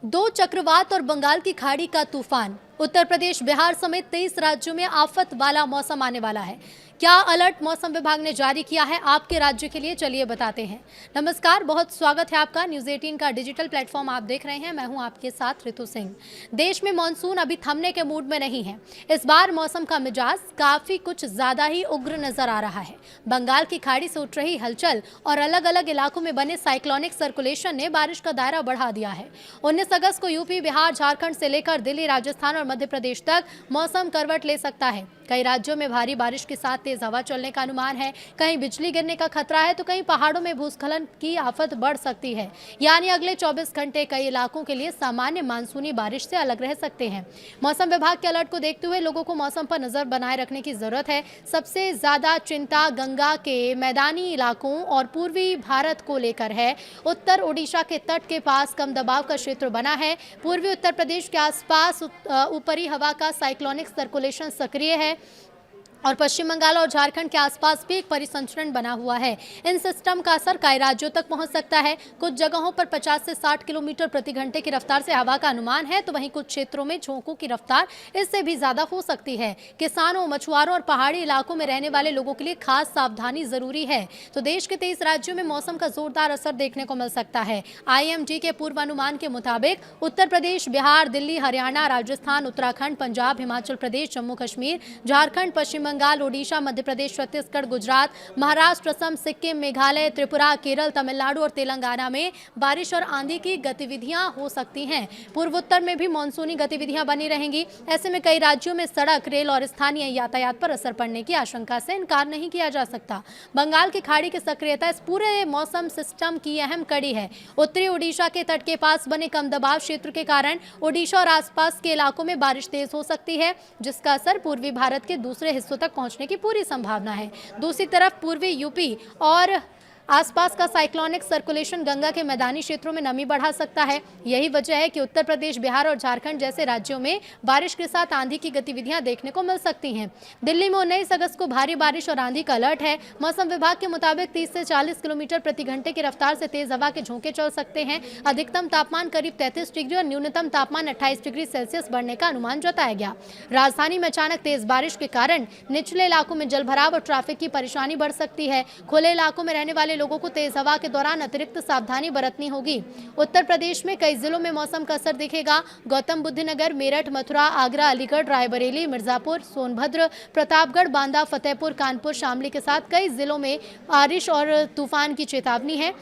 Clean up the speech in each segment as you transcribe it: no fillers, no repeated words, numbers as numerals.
दो चक्रवात और बंगाल की खाड़ी का तूफान। उत्तर प्रदेश, बिहार समेत 23 राज्यों में आफत वाला मौसम आने वाला है। क्या अलर्ट मौसम विभाग ने जारी किया है आपके राज्य के लिए, चलिए बताते हैं। नमस्कार, बहुत स्वागत है आपका। न्यूज़ 18 का डिजिटल प्लेटफॉर्म आप देख रहे हैं। मैं हूं आपके साथ ऋतु सिंह। देश में मानसून अभी थमने के मूड में नहीं है। इस बार मौसम का मिजाज काफी कुछ ज्यादा ही उग्र नजर आ रहा है। बंगाल की खाड़ी से उठ रही हलचल और अलग अलग इलाकों में बने साइक्लोनिक सर्कुलेशन ने बारिश का दायरा बढ़ा दिया है। 19 अगस्त को यूपी, बिहार, झारखंड से लेकर दिल्ली, राजस्थान और मध्य प्रदेश तक मौसम करवट ले सकता है। कई राज्यों में भारी बारिश के साथ तेज हवा चलने का अनुमान है। कहीं बिजली गिरने का खतरा है तो कहीं पहाड़ों में भूस्खलन की आफत बढ़ सकती है। यानी अगले 24 घंटे कई इलाकों के लिए सामान्य मानसूनी बारिश से अलग रह सकते हैं। मौसम विभाग के अलर्ट को देखते हुए लोगों को मौसम पर नजर बनाए रखने की जरूरत है। सबसे ज्यादा चिंता गंगा के मैदानी इलाकों और पूर्वी भारत को लेकर है। उत्तर ओडिशा के तट के पास कम दबाव का क्षेत्र बना है। पूर्वी उत्तर प्रदेश के आसपास ऊपरी हवा का साइक्लोनिक सर्कुलेशन सक्रिय है और पश्चिम बंगाल और झारखंड के आसपास भी एक परिसंचरण बना हुआ है। इन सिस्टम का असर कई राज्यों तक पहुंच सकता है। कुछ जगहों पर 50 से 60 किलोमीटर प्रति घंटे की रफ्तार से हवा का अनुमान है, तो वहीं कुछ क्षेत्रों में झोंकों की रफ्तार इससे भी ज्यादा हो सकती है। किसानों, मछुआरों और पहाड़ी इलाकों में रहने वाले लोगों के लिए खास सावधानी जरूरी है। तो देश के 23 राज्यों में मौसम का जोरदार असर देखने को मिल सकता है। IMD के पूर्वानुमान के मुताबिक उत्तर प्रदेश, बिहार, दिल्ली, हरियाणा, राजस्थान, उत्तराखंड, पंजाब, हिमाचल प्रदेश, जम्मू कश्मीर, झारखंड, पश्चिम बंगाल, ओडिशा, मध्य प्रदेश, छत्तीसगढ़, गुजरात, महाराष्ट्र, असम, सिक्किम, मेघालय, त्रिपुरा, केरल, तमिलनाडु और तेलंगाना में बारिश और आंधी की गतिविधियां हो सकती हैं। पूर्वोत्तर में भी मानसूनी गतिविधियां बनी रहेंगी। ऐसे में कई राज्यों में सड़क, रेल और स्थानीय यातायात पर असर पड़ने की आशंका से इनकार नहीं किया जा सकता। बंगाल की खाड़ी की सक्रियता इस पूरे मौसम सिस्टम की अहम कड़ी है। उत्तरी ओडिशा के तट के पास बने कम दबाव क्षेत्र के कारण ओडिशा और आसपास के इलाकों में बारिश तेज हो सकती है, जिसका असर पूर्वी भारत के दूसरे हिस्सों तक पहुंचने की पूरी संभावना है। दूसरी तरफ पूर्वी यूपी और आसपास का साइक्लोनिक सर्कुलेशन गंगा के मैदानी क्षेत्रों में नमी बढ़ा सकता है। यही वजह है कि उत्तर प्रदेश, बिहार और झारखंड जैसे राज्यों में बारिश के साथ आंधी की गतिविधियां देखने को मिल सकती हैं। दिल्ली में 19 अगस्त को भारी बारिश और आंधी का अलर्ट है। मौसम विभाग के मुताबिक 30 से 40 किलोमीटर प्रति घंटे की रफ्तार से तेज हवा के झोंके चल सकते हैं। अधिकतम तापमान करीब 33 डिग्री और न्यूनतम तापमान 28 डिग्री सेल्सियस बढ़ने का अनुमान जताया गया। राजधानी में अचानक तेज बारिश के कारण निचले इलाकों में जलभराव और ट्रैफिक की परेशानी बढ़ सकती है। खुले इलाकों में रहने वाले लोगों को तेज हवा के दौरान अतिरिक्त सावधानी बरतनी होगी। उत्तर प्रदेश में कई जिलों में मौसम का असर दिखेगा। गौतम बुद्ध नगर, मेरठ, मथुरा, आगरा, अलीगढ़, रायबरेली, मिर्जापुर, सोनभद्र, प्रतापगढ़, बांदा, फतेहपुर, कानपुर, शामली के साथ कई जिलों में बारिश और तूफान की चेतावनी है।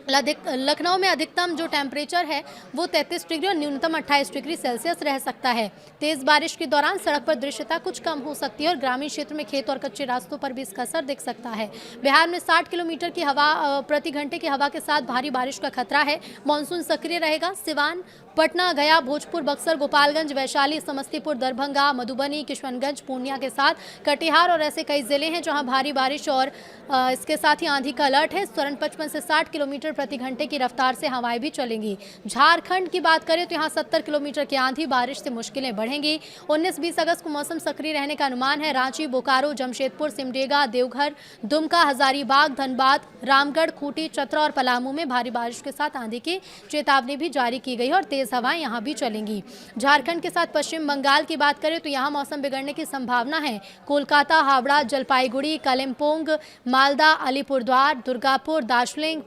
लखनऊ में अधिकतम जो टेम्परेचर है वो 33 डिग्री और न्यूनतम 28 डिग्री सेल्सियस रह सकता है। तेज बारिश के दौरान सड़क पर दृश्यता कुछ कम हो सकती है और ग्रामीण क्षेत्र में खेत और कच्चे रास्तों पर भी इसका असर दिख सकता है। बिहार में 60 किलोमीटर की हवा प्रति घंटे की हवा के साथ भारी बारिश का खतरा है। मानसून सक्रिय रहेगा। सिवान, पटना, गया, भोजपुर, बक्सर, गोपालगंज, वैशाली, समस्तीपुर, दरभंगा, मधुबनी, किशनगंज, पूर्णिया के साथ कटिहार और ऐसे कई जिले हैं जहां भारी बारिश और इसके साथ ही आंधी का अलर्ट है। इस दौरान 55 से 60 किलोमीटर प्रति घंटे की रफ्तार से हवाएं भी चलेंगी। झारखंड की बात करें तो यहाँ 70 किलोमीटर की आंधी बारिश से मुश्किलें बढ़ेंगी। 19-20 अगस्त को मौसम सक्रिय रहने का अनुमान है। रांची, बोकारो, जमशेदपुर, सिमडेगा, देवघर, दुमका, हजारीबाग, धनबाद, रामगढ़, खूंटी, चतरा और पलामू में भारी बारिश के साथ आंधी की चेतावनी भी जारी की गई है और तेज हवाएं यहां भी चलेंगी। झारखंड के साथ पश्चिम बंगाल की बात करें तो यहां मौसम बिगड़ने की संभावना है। कोलकाता, हावड़ा, जलपाईगुड़ी, कालिम्पोंग, मालदा, अलीपुरद्वार, दुर्गापुर, दार्जिलिंग,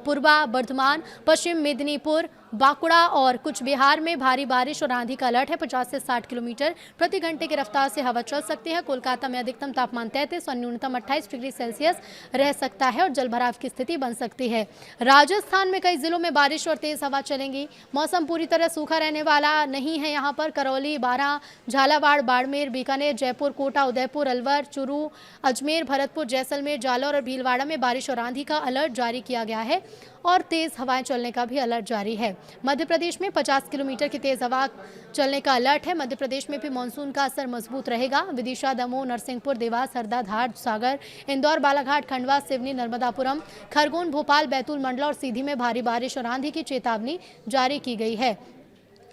पूर्वा बर्धमान, पश्चिम मेदिनीपुर, बांकुड़ा और कुछ बिहार में भारी बारिश और आंधी का अलर्ट है। 50 से 60 किलोमीटर प्रति घंटे की रफ्तार से हवा चल सकती है। कोलकाता में अधिकतम तापमान 33 और न्यूनतम 28 डिग्री सेल्सियस रह सकता है और जलभराव की स्थिति बन सकती है। राजस्थान में कई जिलों में बारिश और तेज हवा चलेंगी। मौसम पूरी तरह सूखा रहने वाला नहीं है। यहाँ पर करौली, बारां, झालावाड़, बाड़मेर, बीकानेर, जयपुर, कोटा, उदयपुर, अलवर, चूरू, अजमेर, भरतपुर, जैसलमेर, जालौर और भीलवाड़ा में बारिश और आंधी का अलर्ट जारी किया गया है और तेज हवाएं चलने का भी अलर्ट जारी है। मध्य प्रदेश में 50 किलोमीटर की तेज हवा चलने का अलर्ट है। मध्य प्रदेश में भी मानसून का असर मजबूत रहेगा। विदिशा, दमोह, नरसिंहपुर, देवास, हरदा, धार, सागर, इंदौर, बालाघाट, खंडवा, सिवनी, नर्मदापुरम, खरगोन, भोपाल, बैतूल, मंडला और सीधी में भारी बारिश और आंधी की चेतावनी जारी की गई है।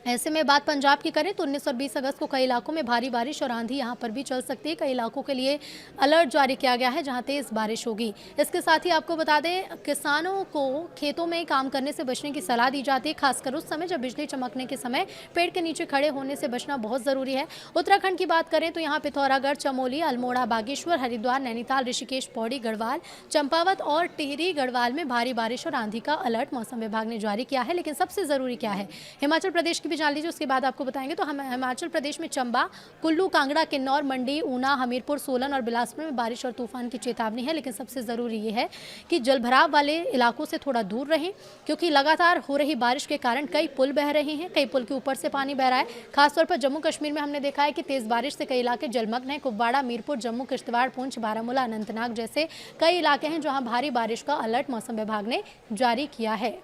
ऐसे में बात पंजाब की करें तो 19 और 20 अगस्त को कई इलाकों में भारी बारिश और आंधी यहां पर भी चल सकती है। कई इलाकों के लिए अलर्ट जारी किया गया है जहां तेज बारिश होगी। इसके साथ ही आपको बता दें, किसानों को खेतों में काम करने से बचने की सलाह दी जाती है, खासकर उस समय जब बिजली चमकने के समय पेड़ के नीचे खड़े होने से बचना बहुत जरूरी है। उत्तराखंड की बात करें तो यहाँ पिथौरागढ़, चमोली, अल्मोड़ा, बागेश्वर, हरिद्वार, नैनीताल, ऋषिकेश, पौड़ी, गढ़वाल, चंपावत और टिहरी गढ़वाल में भारी बारिश और आंधी का अलर्ट मौसम विभाग ने जारी किया है। लेकिन सबसे जरूरी क्या है, हिमाचल प्रदेश की भी जान लीजिए, उसके बाद आपको बताएंगे। तो हम हिमाचल प्रदेश में चंबा, कुल्लू, कांगड़ा, किन्नौर, मंडी, ऊना, हमीरपुर, सोलन और बिलासपुर में बारिश और तूफान की चेतावनी है। लेकिन सबसे ज़रूरी ये है कि जलभराव वाले इलाकों से थोड़ा दूर रहें, क्योंकि लगातार हो रही बारिश के कारण कई पुल बह रहे हैं, कई पुल के ऊपर से पानी बह रहा है। खासतौर पर जम्मू कश्मीर में हमने देखा है कि तेज़ बारिश से कई इलाके जलमग्न हैं। कुपवाड़ा, मीरपुर, जम्मू, किश्तवाड़, पुंछ, बारामूला, अनंतनाग जैसे कई इलाके हैं जहाँ भारी बारिश का अलर्ट मौसम विभाग ने जारी किया है।